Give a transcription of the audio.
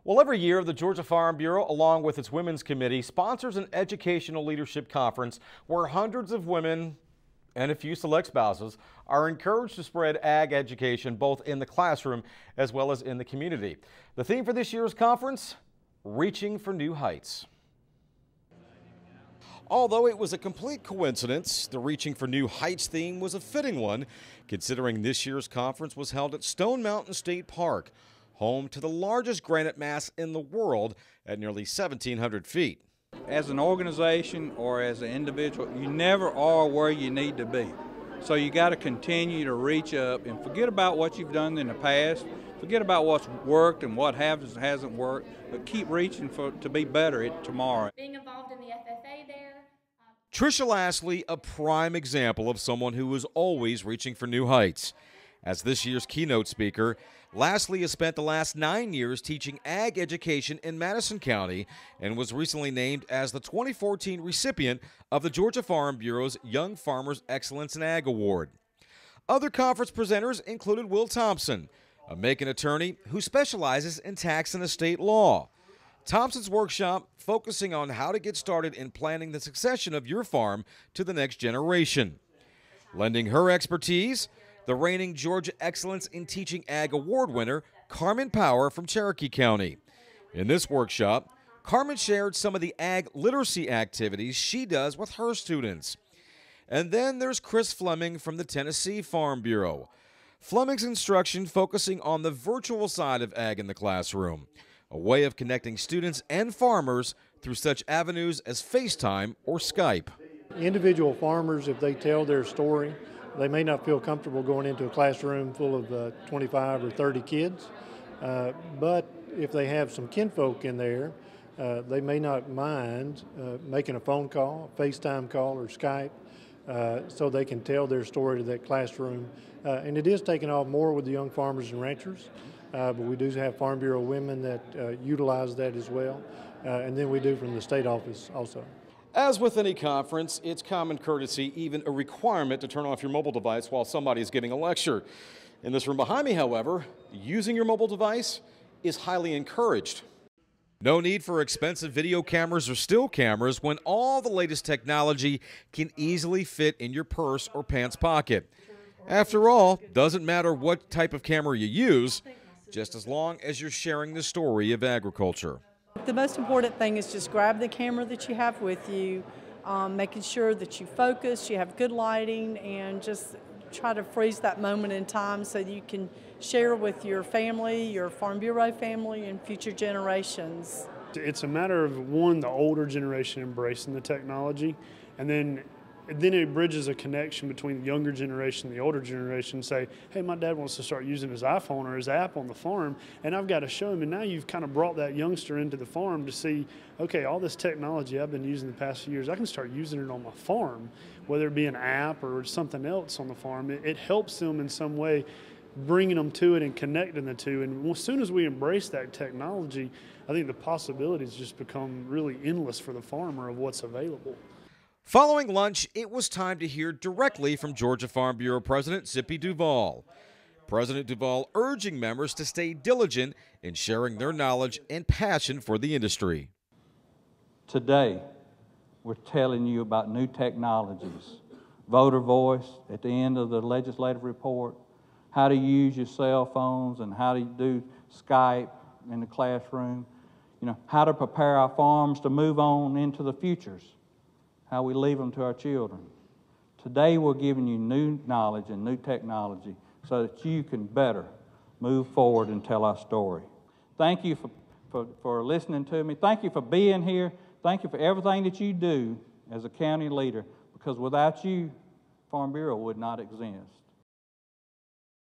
Well, every year, the Georgia Farm Bureau, along with its Women's Committee, sponsors an educational leadership conference where hundreds of women and a few select spouses are encouraged to spread ag education both in the classroom as well as in the community. The theme for this year's conference, Reaching for New Heights. Although it was a complete coincidence, the Reaching for New Heights theme was a fitting one, considering this year's conference was held at Stone Mountain State Park, home to the largest granite mass in the world at nearly 1,700 feet. As an organization or as an individual, you never are where you need to be. So you got to continue to reach up and forget about what you've done in the past, forget about what's worked and what hasn't worked, but keep reaching to be better tomorrow. Being involved in the FFA there. Trisha Lastly, a prime example of someone who is always reaching for new heights. As this year's keynote speaker, Lastly has spent the last 9 years teaching ag education in Madison County and was recently named as the 2014 recipient of the Georgia Farm Bureau's Young Farmers Excellence in Ag Award. Other conference presenters included Will Thompson, a Macon attorney who specializes in tax and estate law. Thompson's workshop focusing on how to get started in planning the succession of your farm to the next generation. Lending her expertise, the reigning Georgia Excellence in Teaching Ag Award winner, Carmen Power from Cherokee County. In this workshop, Carmen shared some of the ag literacy activities she does with her students. And then there's Chris Fleming from the Tennessee Farm Bureau. Fleming's instruction focusing on the virtual side of ag in the classroom, a way of connecting students and farmers through such avenues as FaceTime or Skype. Individual farmers, if they tell their story, they may not feel comfortable going into a classroom full of 25 or 30 kids, but if they have some kinfolk in there, they may not mind making a phone call, a FaceTime call or Skype, so they can tell their story to that classroom. And it is taking off more with the young farmers and ranchers, but we do have Farm Bureau women that utilize that as well, and then we do from the state office also. As with any conference, it's common courtesy, even a requirement, to turn off your mobile device while somebody is giving a lecture. In this room behind me, however, using your mobile device is highly encouraged. No need for expensive video cameras or still cameras when all the latest technology can easily fit in your purse or pants pocket. After all, doesn't matter what type of camera you use, just as long as you're sharing the story of agriculture. The most important thing is just grab the camera that you have with you, making sure that you focus, you have good lighting, and just try to freeze that moment in time so that you can share with your family, your Farm Bureau family, and future generations. It's a matter of, one, the older generation embracing the technology, and then it bridges a connection between the younger generation and the older generation. Say, hey, my dad wants to start using his iPhone or his app on the farm, and I've got to show him. And now you've kind of brought that youngster into the farm to see, okay, all this technology I've been using the past few years, I can start using it on my farm, whether it be an app or something else on the farm. It helps them in some way, bringing them to it and connecting the two. And as soon as we embrace that technology, I think the possibilities just become really endless for the farmer of what's available. Following lunch, it was time to hear directly from Georgia Farm Bureau President Zippy Duvall. President Duvall urging members to stay diligent in sharing their knowledge and passion for the industry. Today, we're telling you about new technologies, voter voice at the end of the legislative report, how to use your cell phones and how to do Skype in the classroom, how to prepare our farms to move on into the futures, how we leave them to our children. Today we're giving you new knowledge and new technology so that you can better move forward and tell our story. Thank you for listening to me. Thank you for being here. Thank you for everything that you do as a county leader, because without you, Farm Bureau would not exist.